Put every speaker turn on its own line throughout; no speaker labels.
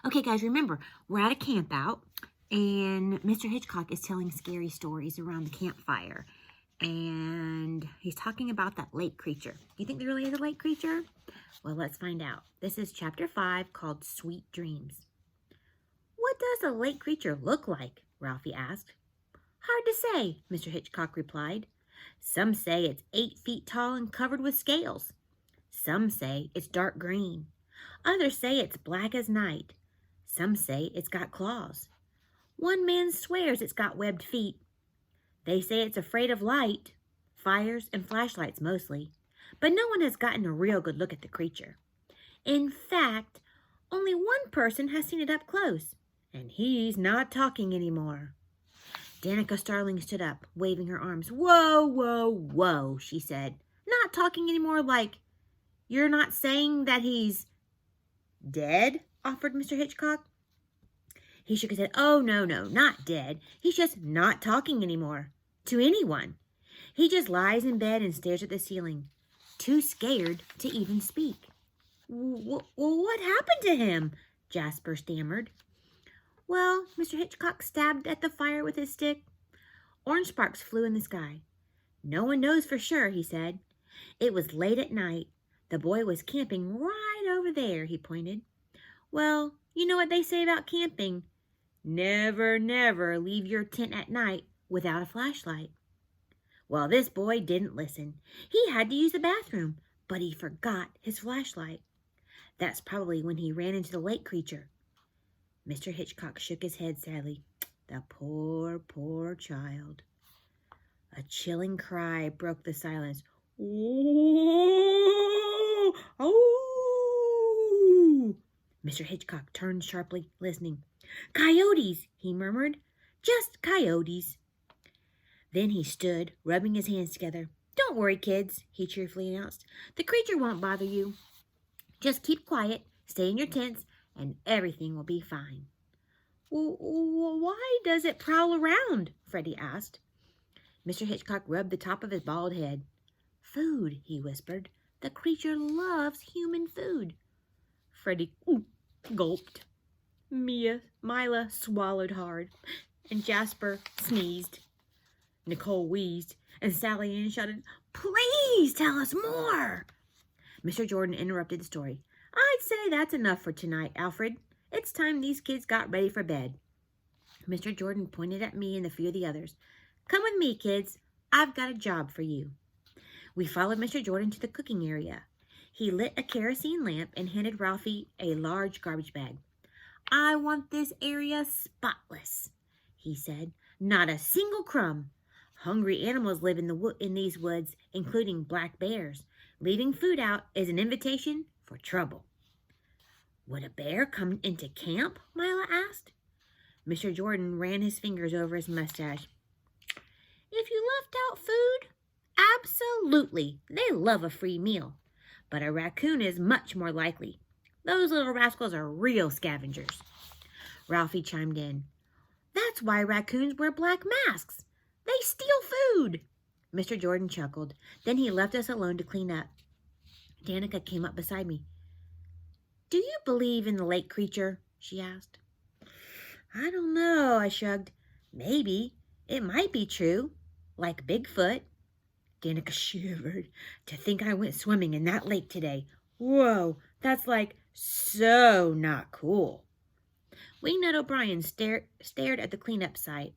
Okay, guys, remember, we're at a camp out, and Mr. Hitchcock is telling scary stories around the campfire. And he's talking about that lake creature. You think there really is a lake creature? Well, let's find out. This is chapter 5 called Sweet Dreams. What does a lake creature look like? Ralphie asked. Hard to say, Mr. Hitchcock replied. Some say it's 8 feet tall and covered with scales. Some say it's dark green. Others say it's black as night. Some say it's got claws. One man swears it's got webbed feet. They say it's afraid of light, fires, and flashlights mostly, but no one has gotten a real good look at the creature. In fact, only one person has seen it up close, and he's not talking anymore. Danica Starling stood up, waving her arms. Whoa, whoa, whoa, she said. Not talking anymore like, you're not saying that he's dead? Offered Mr. Hitchcock. He shook his head. Oh, no, not dead. He's just not talking anymore. To anyone. He just lies in bed and stares at the ceiling, too scared to even speak. What happened to him? Jasper stammered. Well, Mr. Hitchcock stabbed at the fire with his stick. Orange sparks flew in the sky. No one knows for sure, he said. It was late at night. The boy was camping right over there, he pointed. Well, you know what they say about camping. Never, never leave your tent at night without a flashlight. Well, this boy didn't listen. He had to use the bathroom, but he forgot his flashlight. That's probably when he ran into the lake creature. Mr. Hitchcock shook his head sadly. The poor, poor child. A chilling cry broke the silence. Oh! Oh! Mr. Hitchcock turned sharply, listening. Coyotes, he murmured. Just coyotes. Then he stood, rubbing his hands together. Don't worry, kids, he cheerfully announced. The creature won't bother you. Just keep quiet, stay in your tents, and everything will be fine. Why does it prowl around? Freddie asked. Mr. Hitchcock rubbed the top of his bald head. Food, he whispered. The creature loves human food. Freddie gulped. Mila swallowed hard, and Jasper sneezed. Nicole wheezed, and Sally Ann shouted, Please tell us more! Mr. Jordan interrupted the story. I'd say that's enough for tonight, Alfred. It's time these kids got ready for bed. Mr. Jordan pointed at me and a few of the others. Come with me, kids. I've got a job for you. We followed Mr. Jordan to the cooking area. He lit a kerosene lamp and handed Ralphie a large garbage bag. I want this area spotless, he said. Not a single crumb. Hungry animals live in these woods, including black bears. Leaving food out is an invitation for trouble. Would a bear come into camp? Mila asked. Mr. Jordan ran his fingers over his mustache. If you left out food, absolutely. They love a free meal. But a raccoon is much more likely. Those little rascals are real scavengers. Ralphie chimed in. That's why raccoons wear black masks. They steal food. Mr. Jordan chuckled. Then he left us alone to clean up. Danica came up beside me. Do you believe in the lake creature? She asked. I don't know, I shrugged. Maybe. It might be true. Like Bigfoot. Danica shivered. To think I went swimming in that lake today. Whoa, that's like so not cool. Wingnut O'Brien stared at the cleanup site.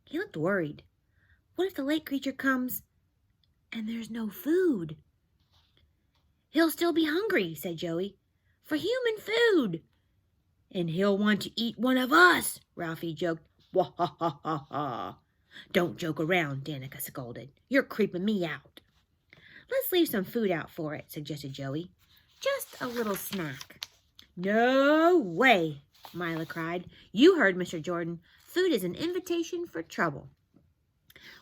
He looked worried. What if the lake creature comes and there's no food? He'll still be hungry, said Joey. For human food. And he'll want to eat one of us, Ralphie joked. Wah ha ha ha ha. Don't joke around, Danica scolded. You're creeping me out. Let's leave some food out for it, suggested Joey. Just a little snack. No way, Mila cried. You heard Mr. Jordan. Food is an invitation for trouble.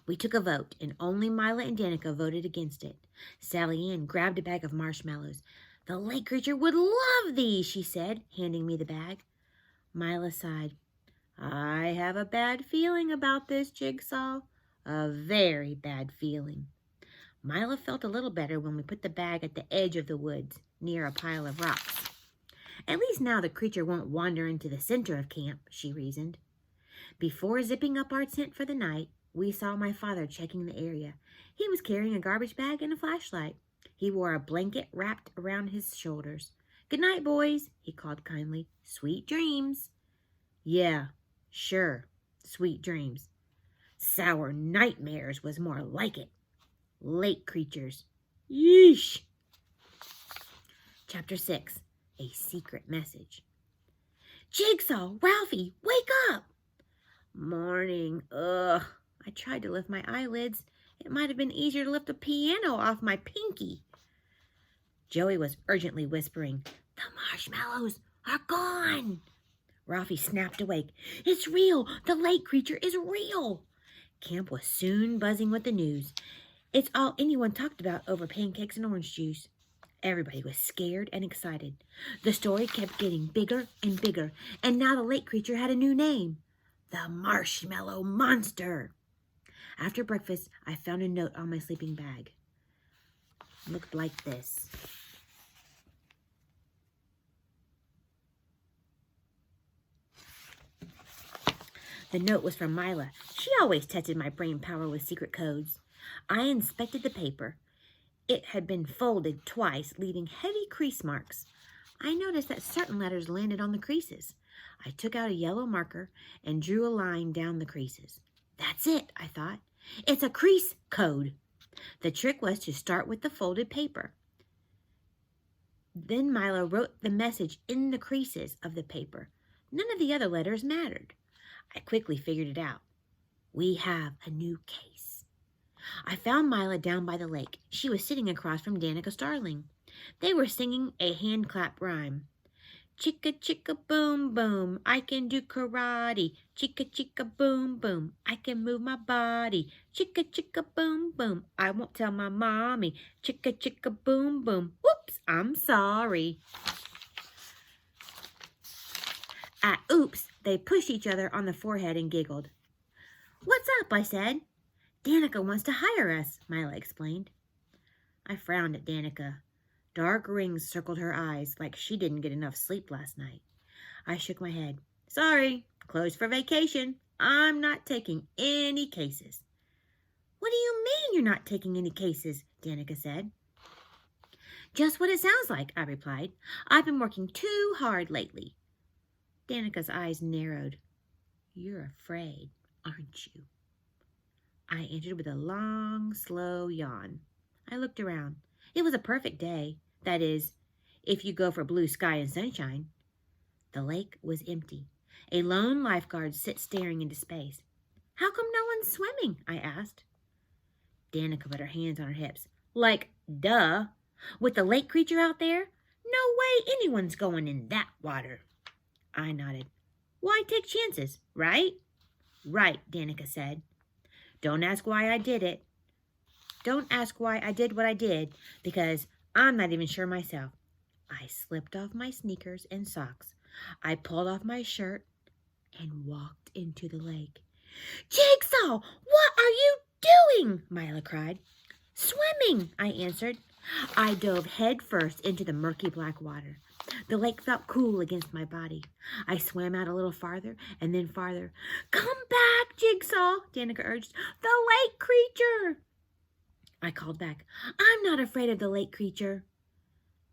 We took a vote, and only Mila and Danica voted against it. Sally Ann grabbed a bag of marshmallows. The lake creature would love these, she said, handing me the bag. Mila sighed. I have a bad feeling about this, Jigsaw. A very bad feeling. Mila felt a little better when we put the bag at the edge of the woods, near a pile of rocks. At least now the creature won't wander into the center of camp, she reasoned. Before zipping up our tent for the night, we saw my father checking the area. He was carrying a garbage bag and a flashlight. He wore a blanket wrapped around his shoulders. "Good night, boys," he called kindly. "Sweet dreams." "Yeah, sure, sweet dreams. Sour nightmares was more like it. Lake creatures. Yeesh." Chapter 6. A Secret Message. "Jigsaw, Ralphie, wake up!" "Morning. Ugh." I tried to lift my eyelids. It might have been easier to lift a piano off my pinky. Joey was urgently whispering, "The marshmallows are gone." Ralphie snapped awake. "It's real! The lake creature is real!" Camp was soon buzzing with the news. It's all anyone talked about over pancakes and orange juice. Everybody was scared and excited. The story kept getting bigger and bigger, and now the lake creature had a new name. The Marshmallow Monster. After breakfast, I found a note on my sleeping bag. It looked like this. The note was from Mila. She always tested my brain power with secret codes. I inspected the paper. It had been folded twice, leaving heavy crease marks. I noticed that certain letters landed on the creases. I took out a yellow marker and drew a line down the creases. That's it, I thought. It's a crease code. The trick was to start with the folded paper. Then Mila wrote the message in the creases of the paper. None of the other letters mattered. I quickly figured it out. We have a new case. I found Mila down by the lake. She was sitting across from Danica Starling. They were singing a hand clap rhyme. "Chicka chicka boom boom, I can do karate. Chicka chicka boom boom, I can move my body. Chicka chicka boom boom, I won't tell my mommy. Chicka chicka boom boom, whoops, I'm sorry." At oops, they pushed each other on the forehead and giggled. "What's up?" I said. "Danica wants to hire us," Mila explained. I frowned at Danica. Dark rings circled her eyes like she didn't get enough sleep last night. I shook my head. "Sorry, closed for vacation. I'm not taking any cases." "What do you mean you're not taking any cases?" Danica said. "Just what it sounds like," I replied. "I've been working too hard lately." Danica's eyes narrowed. "You're afraid, aren't you?" I answered with a long, slow yawn. I looked around. It was a perfect day. That is, if you go for blue sky and sunshine. The lake was empty. A lone lifeguard sat staring into space. "How come no one's swimming?" I asked. Danica put her hands on her hips. "Like, duh. With the lake creature out there? No way anyone's going in that water." I nodded. "Why take chances, right?" "Right," Danica said. Don't ask why I did it. Don't ask why I did what I did, because I'm not even sure myself." I slipped off my sneakers and socks. I pulled off my shirt and walked into the lake. "Jigsaw, what are you doing?" Mila cried. "Swimming," I answered. I dove head first into the murky black water. The lake felt cool against my body. I swam out a little farther and then farther. "Come back, Jigsaw," Danica urged. "The lake creature." I called back. "I'm not afraid of the lake creature."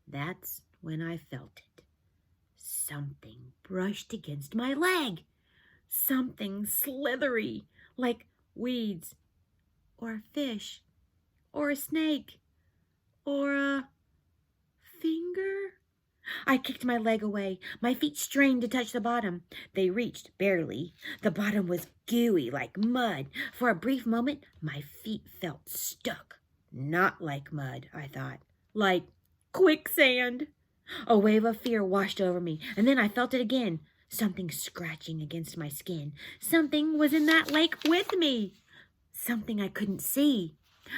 That's when I felt it. Something brushed against my leg. Something slithery, like weeds, or a fish, or a snake, or a finger. I kicked my leg away. My feet strained to touch the bottom. They reached, barely. The bottom was gooey like mud. For a brief moment, my feet felt stuck. Not like mud, I thought. Like quicksand. A wave of fear washed over me, and then I felt it again. Something scratching against my skin. Something was in that lake with me. Something I couldn't see.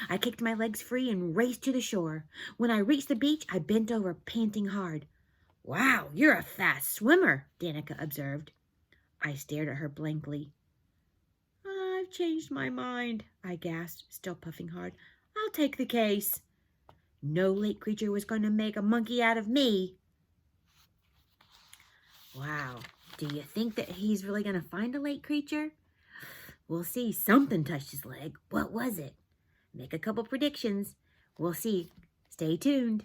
I kicked my legs free and raced to the shore. When I reached the beach, I bent over, panting hard. "Wow, you're a fast swimmer," Danica observed. I stared at her blankly. "I've changed my mind," I gasped, still puffing hard. "I'll take the case." No lake creature was going to make a monkey out of me. Wow. Do you think that he's really going to find a lake creature? We'll see. Something touched his leg. What was it? Make a couple predictions. We'll see. Stay tuned.